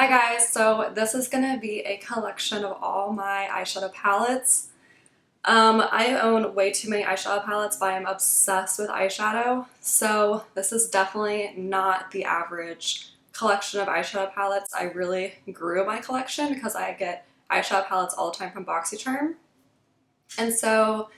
guys, so this is gonna be a collection of all my eyeshadow palettes. I own way too many eyeshadow palettes, but I'm obsessed with eyeshadow. So this is definitely not the average collection of eyeshadow palettes. I really grew my collection because I get eyeshadow palettes all the time from Boxy Charm. And so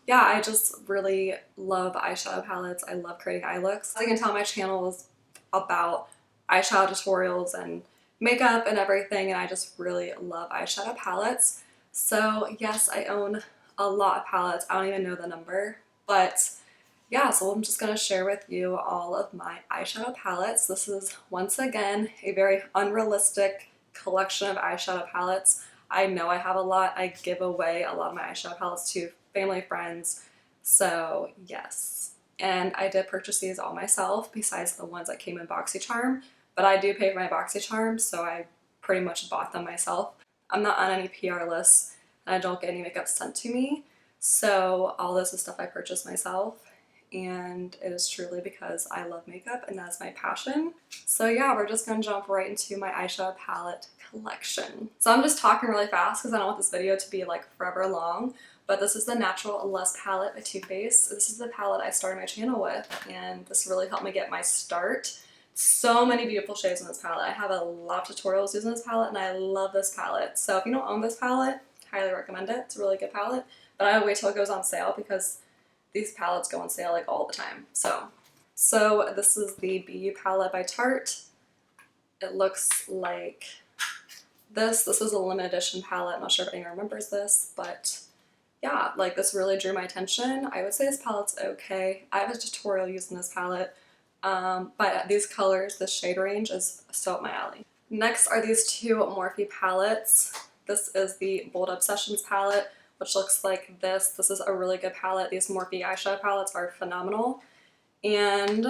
yeah, I just really love eyeshadow palettes. I love creating eye looks. As you can tell, my channel is about eyeshadow tutorials and makeup and everything, and I just really love eyeshadow palettes. So yes, I own a lot of palettes. I don't even know the number, but yeah, so I'm just going to share with you all of my eyeshadow palettes. This is once again a very unrealistic collection of eyeshadow palettes. I know I have a lot. I give away a lot of my eyeshadow palettes to family, friends, so yes. And I did purchase these all myself besides the ones that came in Boxy Charm, but I do pay for my Boxy Charm, so I pretty much bought them myself. I'm not on any PR lists and I don't get any makeup sent to me, so all this is stuff I purchased myself, and it is truly because I love makeup and that's my passion. So yeah, we're just gonna jump right into my eyeshadow palette collection. So I'm just talking really fast because I don't want this video to be like forever long, but this is the Natural Lust palette by Too Faced. This is the palette I started my channel with, and this really helped me get my start. So many beautiful shades in this palette. I have a lot of tutorials using this palette and I love this palette. So if you don't own this palette, highly recommend it. It's a really good palette, but I wait till it goes on sale because these palettes go on sale like all the time. So this is the BU palette by Tarte. It looks like this. This is a limited edition palette. I'm not sure if anyone remembers this, but yeah, like this really drew my attention. I would say this palette's okay. I have a tutorial using this palette, but these colors, this shade range is so up my alley. Next are these two Morphe palettes. This is the Bold Obsessions palette, which looks like this. This is a really good palette. These Morphe eyeshadow palettes are phenomenal. And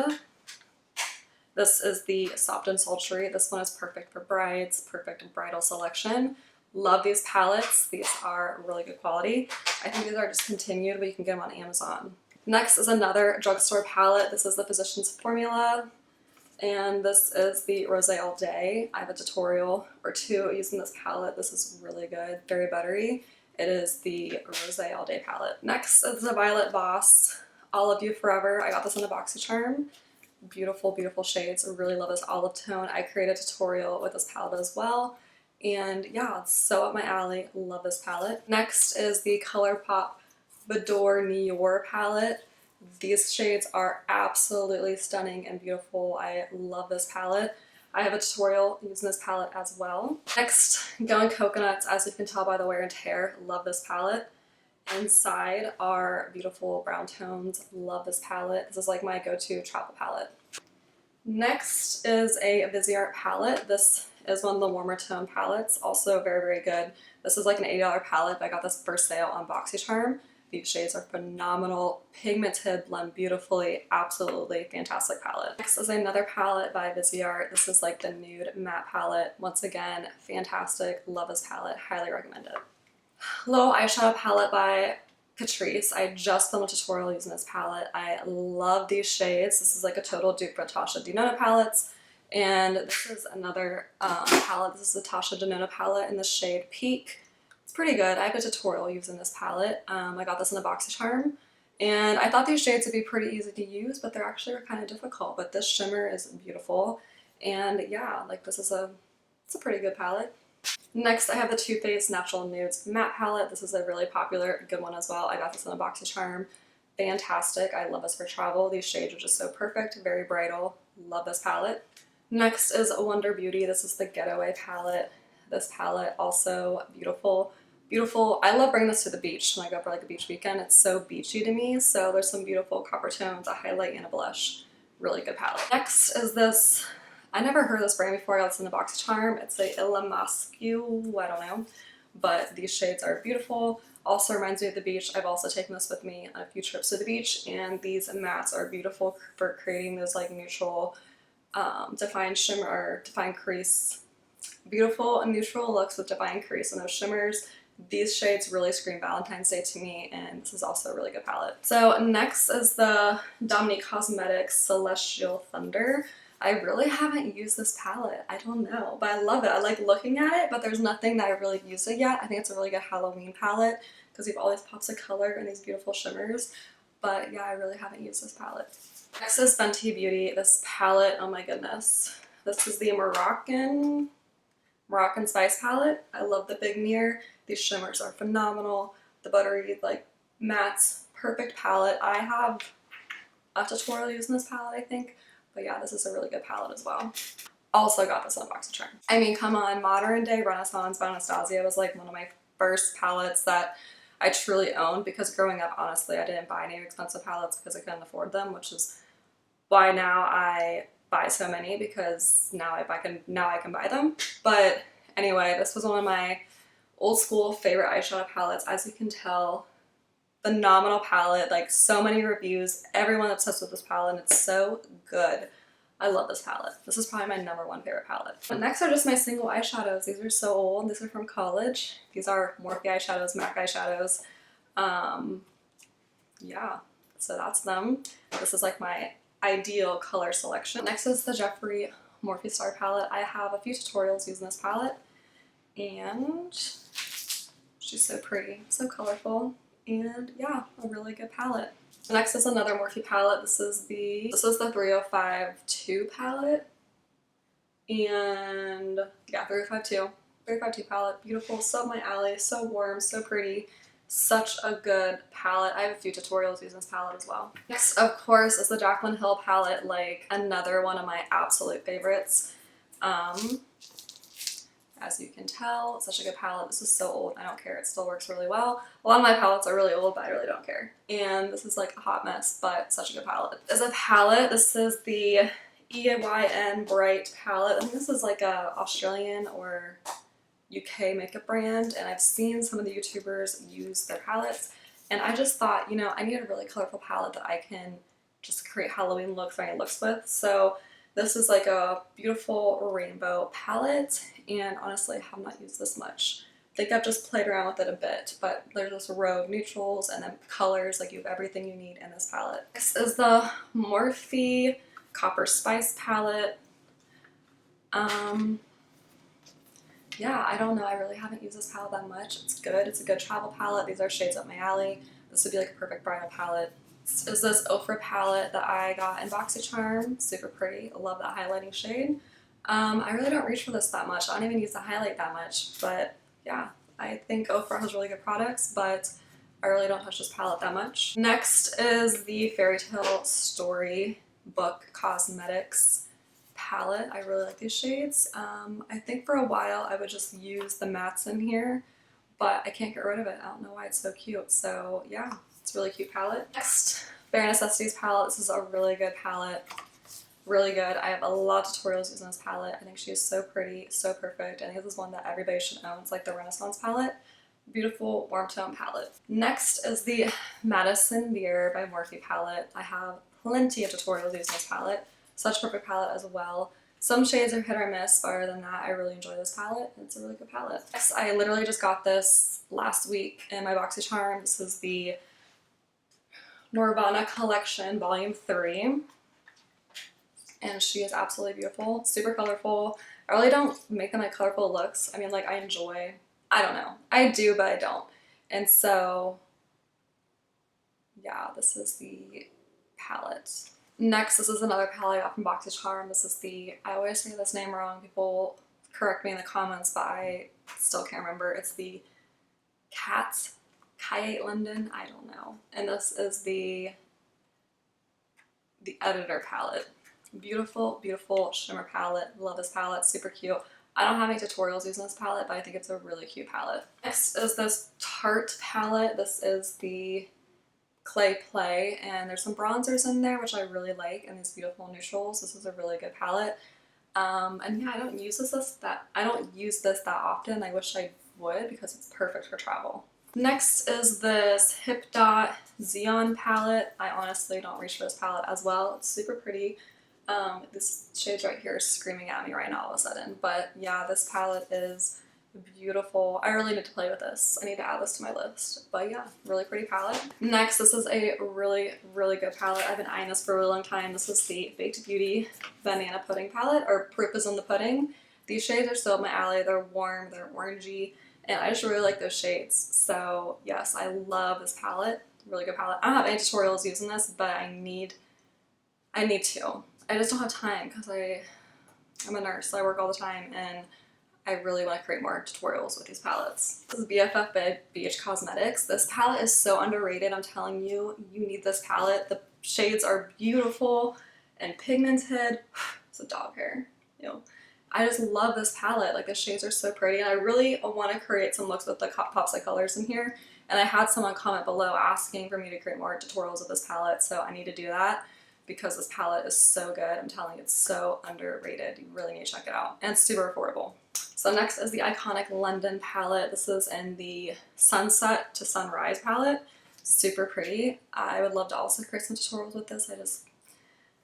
this is the Soft and Sultry. This one is perfect for brides, perfect bridal selection. Love these palettes. These are really good quality. I think these are discontinued, but you can get them on Amazon. Next is another drugstore palette. This is the Physicians Formula, and this is the Rose All Day. I have a tutorial or two using this palette. This is really good, very buttery. It is the Rose All Day palette. Next is the Violet Voss All of You Forever. I got this in a Boxy Charm. Beautiful, beautiful shades. I really love this olive tone. I created a tutorial with this palette as well. And yeah, it's so up my alley. Love this palette. Next is the ColourPop Bador Nior palette. These shades are absolutely stunning and beautiful. I love this palette. I have a tutorial using this palette as well. Next, Going Coconuts. As you can tell by the wear and tear, love this palette. Inside are beautiful brown tones. Love this palette. This is like my go-to travel palette. Next is a Viseart palette. This is one of the warmer tone palettes. Also very, very good. This is like an $80 palette, but I got this for sale on Boxy Charm. These shades are phenomenal. Pigmented, blend beautifully. Absolutely fantastic palette. Next is another palette by Viseart. This is like the nude matte palette. Once again, fantastic. Love this palette. Highly recommend it. Little eyeshadow palette by Catrice. I just filmed a tutorial using this palette. I love these shades. This is like a total dupe for Tasha Denona palettes. And this is another palette. This is the Tasha Denona palette in the shade Peak. It's pretty good. I have a tutorial using this palette. I got this in a Boxy Charm. And I thought these shades would be pretty easy to use, but they're actually kind of difficult. But this shimmer is beautiful. And yeah, like it's a pretty good palette. Next, I have the Too Faced Natural Nudes matte palette. This is a really popular, good one as well. I got this in a Boxy Charm. Fantastic. I love this for travel. These shades are just so perfect, very bridal. Love this palette. Next is Wonder Beauty. This is the Getaway palette. This palette also beautiful. Beautiful. I love bringing this to the beach when I go for like a beach weekend. It's so beachy to me. So there's some beautiful copper tones, a highlight, and a blush. Really good palette. Next is this. I never heard of this brand before. I got this in the Boxy Charm. It's a Ilamascu, I don't know, but these shades are beautiful. Also reminds me of the beach. I've also taken this with me on a few trips to the beach, and these mattes are beautiful for creating those like neutral, defined shimmer or defined crease. Beautiful and neutral looks with defined crease and those shimmers. These shades really scream Valentine's Day to me, and this is also a really good palette. So next is the Dominique Cosmetics Celestial Thunder. I really haven't used this palette. I don't know, but I love it. I like looking at it, but there's nothing that I really used it yet. I think it's a really good Halloween palette because you have all these pops of color and these beautiful shimmers. But yeah, I really haven't used this palette. Next is Fenty Beauty. This palette, oh my goodness. This is the Moroccan Spice palette. I love the big mirror. These shimmers are phenomenal. The buttery, like, mattes, perfect palette. I have a tutorial using this palette, I think. But yeah, this is a really good palette as well. Also got this on Boxy Charm. I mean, come on, Modern Day Renaissance by Anastasia was like one of my first palettes that I truly owned, because growing up, honestly, I didn't buy any expensive palettes because I couldn't afford them, which is why now I buy so many, because now I can buy them. But anyway, this was one of my old school favorite eyeshadow palettes. As you can tell, phenomenal palette, like so many reviews, everyone obsessed with this palette, and it's so good. I love this palette. This is probably my #1 favorite palette. But next are just my single eyeshadows. These are so old. These are from college. These are Morphe eyeshadows, MAC eyeshadows. Yeah, so that's them. This is like my ideal color selection. Next is the Jeffree Morphe Star palette. I have a few tutorials using this palette, and she's so pretty, so colorful, and yeah, a really good palette. Next is another Morphe palette. This is the 305-2 palette, and yeah, 352 palette. Beautiful, so up my alley, so warm, so pretty. Such a good palette. I have a few tutorials using this palette as well. Next, of course, is the Jaclyn Hill palette, like another one of my absolute favorites. As you can tell, such a good palette. This is so old, I don't care, it still works really well. A lot of my palettes are really old, but I really don't care. And this is like a hot mess, but such a good palette. As a palette, this is the EYN Bright palette. I think this is like a Australian or UK makeup brand, and I've seen some of the YouTubers use their palettes, and I just thought, you know, I need a really colorful palette that I can just create Halloween looks or any looks with. So this is like a beautiful rainbow palette, and honestly I have not used this much. I think I've just played around with it a bit, but there's this row of neutrals and then colors, like you have everything you need in this palette. This is the Morphe Copper Spice palette. Yeah, I don't know, I really haven't used this palette that much. It's good, it's a good travel palette. These are shades up my alley. This would be like a perfect bridal palette. This is this Ofra palette that I got in Boxy Charm. Super pretty, I love that highlighting shade. I really don't reach for this that much. I don't even use the highlight that much, but yeah, I think Ofra has really good products, but I really don't touch this palette that much. Next is the Fairy Tale Story Book Cosmetics palette. I really like these shades. I think for a while I would just use the mattes in here, but I can't get rid of it. I don't know why, it's so cute. So yeah, it's a really cute palette. Next, Bare Necessities palette. This is a really good palette. Really good. I have a lot of tutorials using this palette. I think she is so pretty, so perfect. I think this is one that everybody should own. It's like the Renaissance palette. Beautiful warm tone palette. Next is the Madison Beer by Morphe palette. I have plenty of tutorials using this palette. Such a perfect palette as well. Some shades are hit or miss, but other than that, I really enjoy this palette. It's a really good palette. Next, I literally just got this last week in my Boxy Charm. This is the Nirvana Collection Volume 3. And she is absolutely beautiful, super colorful. I really don't make them like colorful looks. I mean, like, I don't know. I do, but I don't. And so, yeah, this is the palette. Next, this is another palette I got from Boxy Charm. This is the, I always say this name wrong, people correct me in the comments, but I still can't remember. It's the Kite London, I don't know. And this is the Editor palette. Beautiful, beautiful shimmer palette. Love this palette, super cute. I don't have any tutorials using this palette, but I think it's a really cute palette. Next is this Tarte palette. This is the Clay Play, and there's some bronzers in there, which I really like, and these beautiful neutrals. This is a really good palette. And yeah, I don't use this that often. I wish I would, because it's perfect for travel. Next is this Hip Dot Xeon palette. I honestly don't reach for this palette as well. It's super pretty. This shade right here is screaming at me right now all of a sudden. But yeah, this palette is beautiful. I really need to play with this. I need to add this to my list. But yeah, really pretty palette. Next, this is a really, really good palette. I've been eyeing this for a really long time. This is the Baked Beauty Banana Pudding palette, or Proof is in the Pudding. These shades are so up my alley. They're warm, they're orangey, and I just really like those shades. So yes, I love this palette. Really good palette. I don't have any tutorials using this, but I need to. I just don't have time because I'm a nurse, so I work all the time, and I really want to create more tutorials with these palettes. This is BFF by BH Cosmetics. This palette is so underrated. I'm telling you, you need this palette. The shades are beautiful and pigmented. It's a dog hair. Ew. I just love this palette. Like, the shades are so pretty, and I really want to create some looks with the Popsy colors in here. And I had someone comment below asking for me to create more tutorials of this palette, so I need to do that because this palette is so good. I'm telling you, it's so underrated. You really need to check it out. And it's super affordable. So next is the iconic London palette. This is in the Sunset to Sunrise palette. Super pretty. I would love to also create some tutorials with this. I just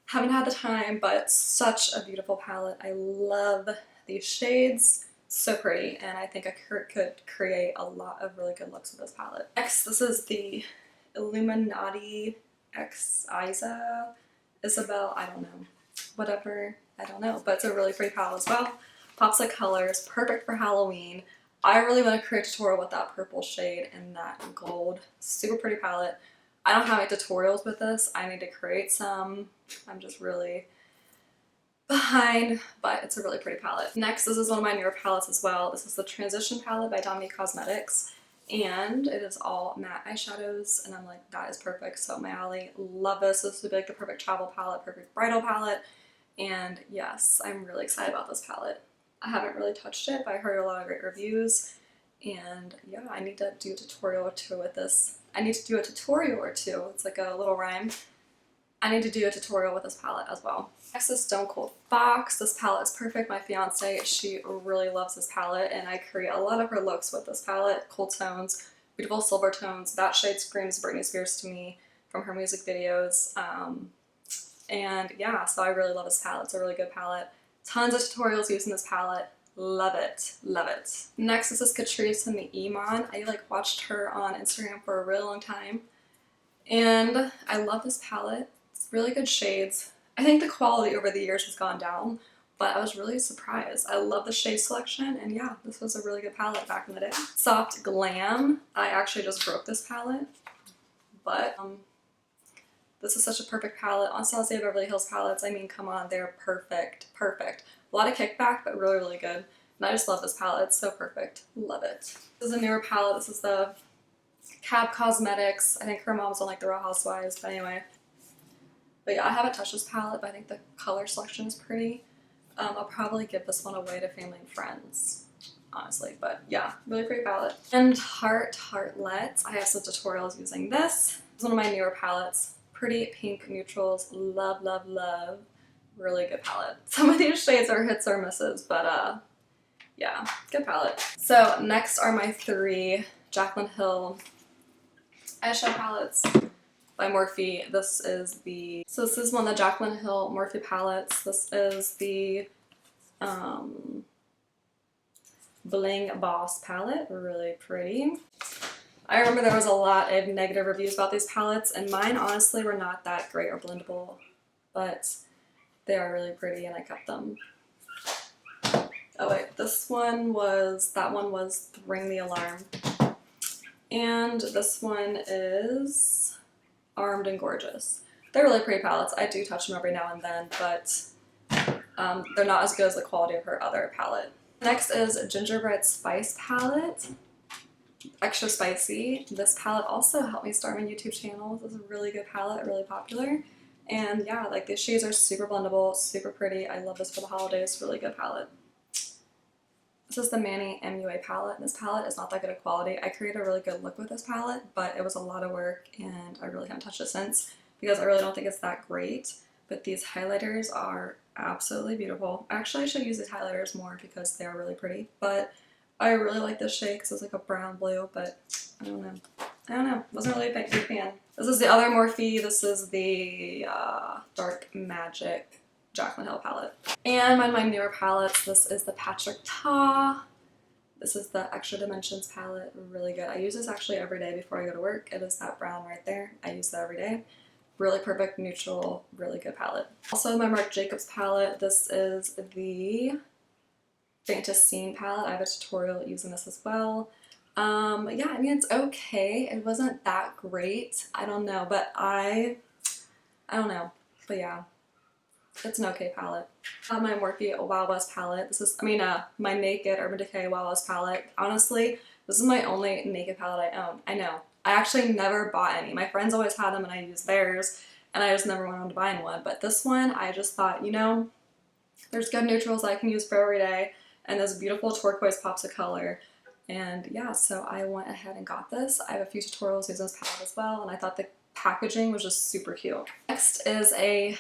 haven't had the time, but such a beautiful palette. I love these shades. So pretty, and I think I could create a lot of really good looks with this palette. Next, this is the Illuminati X Isabel, I don't know, whatever, I don't know, but it's a really pretty palette as well. Popsy colors, perfect for Halloween. I really want to create a tutorial with that purple shade and that gold. Super pretty palette. I don't have any tutorials with this. I need to create some. I'm just really behind, but it's a really pretty palette. Next, this is one of my newer palettes as well. This is the Transition palette by Dominique Cosmetics, and it is all matte eyeshadows, and I'm like, that is perfect. So my alley, love this. This would be like the perfect travel palette, perfect bridal palette, and yes, I'm really excited about this palette. I haven't really touched it, but I heard a lot of great reviews, and yeah, I need to do a tutorial or two with this. I need to do a tutorial or two. It's like a little rhyme. I need to do a tutorial with this palette as well. Next is Stone Cold Fox. This palette is perfect. My fiance, she really loves this palette, and I create a lot of her looks with this palette. Cool tones, beautiful silver tones. That shade screams Britney Spears to me from her music videos. And yeah, so I really love this palette. It's a really good palette. Tons of tutorials using this palette. Love it, love it. Next is this Catrice in the Iman. I like watched her on Instagram for a really long time, and I love this palette. It's really good shades. I think the quality over the years has gone down, but I was really surprised. I love the shade selection, and yeah, this was a really good palette back in the day. Soft Glam. I actually just broke this palette, but this is such a perfect palette. Anastasia Beverly Hills palettes, I mean, come on, they're perfect, perfect. A lot of kickback, but really, really good. And I just love this palette. It's so perfect. Love it. This is a newer palette. This is the Cab Cosmetics. I think her mom's on like the Real Housewives, but anyway. But yeah, I haven't touched this palette, but I think the color selection is pretty. I'll probably give this one away to family and friends, honestly. But yeah, really pretty palette. And Heartlets. I have some tutorials using this. It's one of my newer palettes. Pretty pink neutrals. Love, love, love. Really good palette. Some of these shades are hits or misses, but yeah, good palette. So next are my three Jaclyn Hill eyeshadow palettes by Morphe. This is one of the Jaclyn Hill Morphe palettes. This is the Bling Boss palette. Really pretty. I remember there was a lot of negative reviews about these palettes, and mine honestly were not that great or blendable, but they are really pretty and I kept them. Oh wait, that one was Ring the Alarm. And this one is Armed and Gorgeous. They're really pretty palettes. I do touch them every now and then, but they're not as good as the quality of her other palette. Next is Gingerbread Spice palette. Extra spicy. This palette also helped me start my YouTube channel. This is a really good palette, really popular. And yeah, like these shades are super blendable, super pretty. I love this for the holidays. Really good palette. This is the Manny MUA palette. This palette is not that good of quality. I created a really good look with this palette, but it was a lot of work and I really haven't touched it since because I really don't think it's that great. But these highlighters are absolutely beautiful. Actually, I should use these highlighters more because they are really pretty. But I really like this shade because it's like a brown blue, but I don't know. Wasn't really a big fan. This is the other Morphe. This is the Dark Magic Jaclyn Hill palette. And one of my newer palettes, this is the Patrick Ta. This is the Extra Dimensions palette, really good. I use this actually every day before I go to work. It is that brown right there. I use that every day. Really perfect, neutral, really good palette. Also my Marc Jacobs palette. This is the Fantasine palette. I have a tutorial using this as well. Yeah, I mean, it's okay. It wasn't that great. I don't know, but I don't know. But yeah, it's an okay palette. My Morphe Wild West palette. This is, my Naked Urban Decay Wild West palette. Honestly, this is my only Naked palette I own. I know. I actually never bought any. My friends always had them and I used theirs, and I just never went on to buying one. But this one, I just thought, you know, there's good neutrals I can use for every day, and this beautiful turquoise pops of color. And yeah, so I went ahead and got this. I have a few tutorials using this palette as well, and I thought the packaging was just super cute. Next is a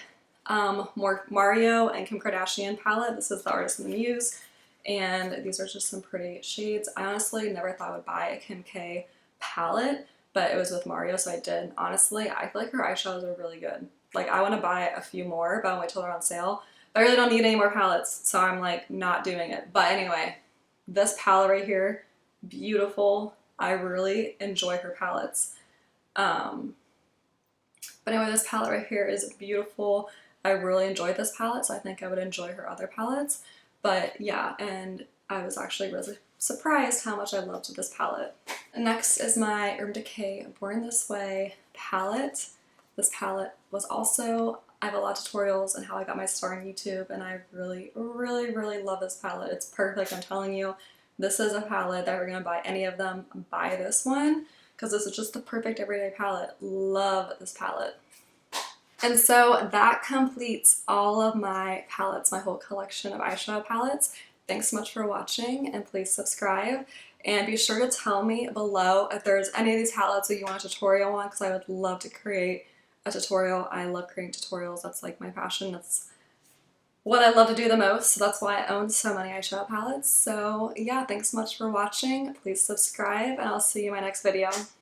more Mario and Kim Kardashian palette. This is the Artist in the Muse, and these are just some pretty shades. I honestly never thought I would buy a Kim K palette, but it was with Mario, so I did. Honestly, I feel like her eyeshadows are really good. Like, I want to buy a few more, but I'll wait till they're on sale. But I really don't need any more palettes, so I'm like not doing it. But anyway, this palette right here, beautiful. I really enjoy her palettes. But anyway, this palette right here is beautiful. I really enjoyed this palette, so I think I would enjoy her other palettes. But yeah, and I was actually really surprised how much I loved this palette. Next is my Urban Decay Born This Way palette. This palette was also, I have a lot of tutorials on how I got my start on YouTube, and I really, really, really love this palette. It's perfect, I'm telling you. This is a palette that we're gonna buy any of them, buy this one, because this is just the perfect everyday palette. Love this palette. And so that completes all of my palettes, my whole collection of eyeshadow palettes. Thanks so much for watching, and please subscribe. And be sure to tell me below if there's any of these palettes that you want a tutorial on, because I would love to create a tutorial. I love creating tutorials. That's like my passion. That's what I love to do the most. So that's why I own so many eyeshadow palettes. So yeah, thanks so much for watching. Please subscribe, and I'll see you in my next video.